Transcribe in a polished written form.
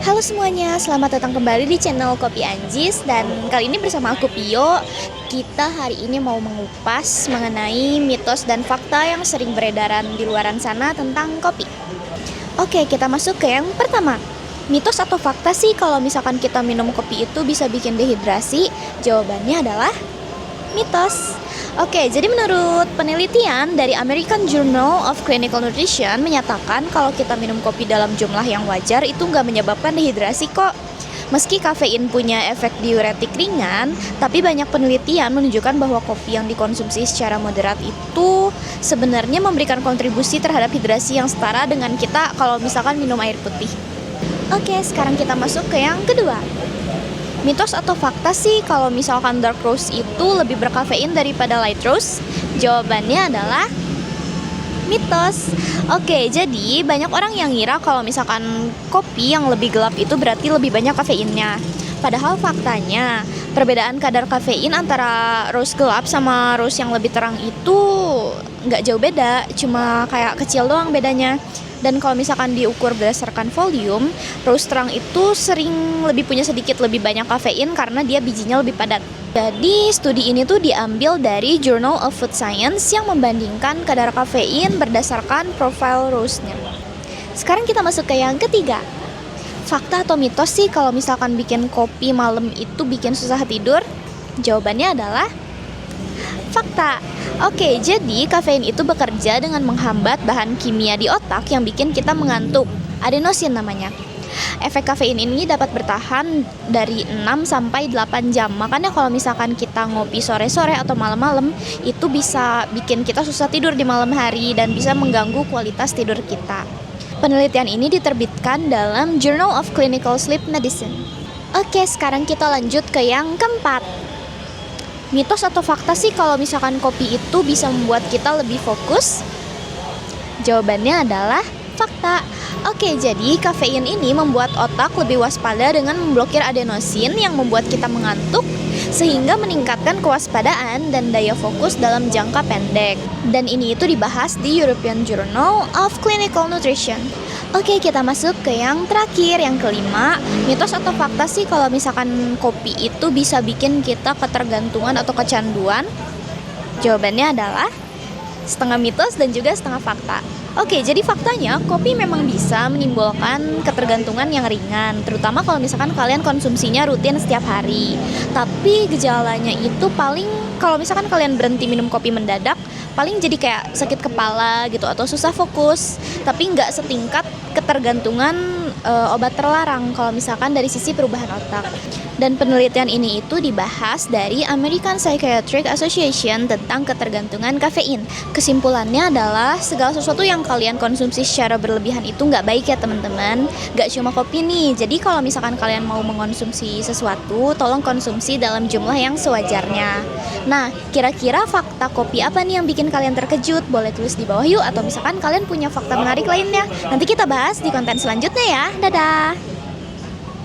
Halo semuanya, selamat datang kembali di channel Kopi Anjis. Dan kali ini bersama aku Pio. Kita hari ini mau mengupas mengenai mitos dan fakta yang sering beredaran di luaran sana tentang kopi. Oke, kita masuk ke yang pertama. Mitos atau fakta sih kalau misalkan kita minum kopi itu bisa bikin dehidrasi? Jawabannya adalah mitos. Oke, jadi menurut penelitian dari American Journal of Clinical Nutrition menyatakan kalau kita minum kopi dalam jumlah yang wajar itu nggak menyebabkan dehidrasi kok. Meski kafein punya efek diuretik ringan, tapi banyak penelitian menunjukkan bahwa kopi yang dikonsumsi secara moderat itu sebenarnya memberikan kontribusi terhadap hidrasi yang setara dengan kita kalau misalkan minum air putih. Oke, sekarang kita masuk ke yang kedua. Mitos atau fakta sih kalau misalkan dark roast itu lebih berkafein daripada light roast? Jawabannya adalah mitos. Oke, jadi banyak orang yang ngira kalau misalkan kopi yang lebih gelap itu berarti lebih banyak kafeinnya. Padahal faktanya, perbedaan kadar kafein antara roast gelap sama roast yang lebih terang itu nggak jauh beda, cuma kayak kecil doang bedanya. Dan kalau misalkan diukur berdasarkan volume, roast terang itu sering lebih punya sedikit lebih banyak kafein karena dia bijinya lebih padat. Jadi studi ini tuh diambil dari Journal of Food Science yang membandingkan kadar kafein berdasarkan profile roastnya. Sekarang kita masuk ke yang ketiga. Fakta atau mitos sih kalau misalkan bikin kopi malam itu bikin susah tidur? Jawabannya adalah fakta. Oke, jadi kafein itu bekerja dengan menghambat bahan kimia di otak yang bikin kita mengantuk. Adenosin namanya. Efek kafein ini dapat bertahan dari 6 sampai 8 jam. Makanya kalau misalkan kita ngopi sore-sore atau malam-malam, itu bisa bikin kita susah tidur di malam hari dan bisa mengganggu kualitas tidur kita. Penelitian ini diterbitkan dalam Journal of Clinical Sleep Medicine. Oke, sekarang kita lanjut ke yang keempat. Mitos atau fakta sih kalau misalkan kopi itu bisa membuat kita lebih fokus? Jawabannya adalah fakta. Oke, jadi kafein ini membuat otak lebih waspada dengan memblokir adenosin yang membuat kita mengantuk, sehingga meningkatkan kewaspadaan dan daya fokus dalam jangka pendek. Dan ini itu dibahas di European Journal of Clinical Nutrition. Oke, kita masuk ke yang terakhir, yang kelima. Mitos atau fakta sih kalau misalkan kopi itu bisa bikin kita ketergantungan atau kecanduan? Jawabannya adalah setengah mitos dan juga setengah fakta. Oke, jadi faktanya kopi memang bisa menimbulkan ketergantungan yang ringan, terutama kalau misalkan kalian konsumsinya rutin setiap hari. Tapi gejalanya itu paling kalau misalkan kalian berhenti minum kopi mendadak, paling jadi kayak sakit kepala gitu atau susah fokus, tapi nggak setingkat ketergantungan obat terlarang kalau misalkan dari sisi perubahan otak. Dan penelitian ini itu dibahas dari American Psychiatric Association tentang ketergantungan kafein. Kesimpulannya adalah segala sesuatu yang kalian konsumsi secara berlebihan itu nggak baik ya teman-teman. Nggak cuma kopi nih, jadi kalau misalkan kalian mau mengonsumsi sesuatu, tolong konsumsi dalam jumlah yang sewajarnya. Nah, kira-kira fakta kopi apa nih yang bikin kalian terkejut? Boleh tulis di bawah yuk, atau misalkan kalian punya fakta menarik lainnya. Nanti kita bahas di konten selanjutnya ya. Dadah!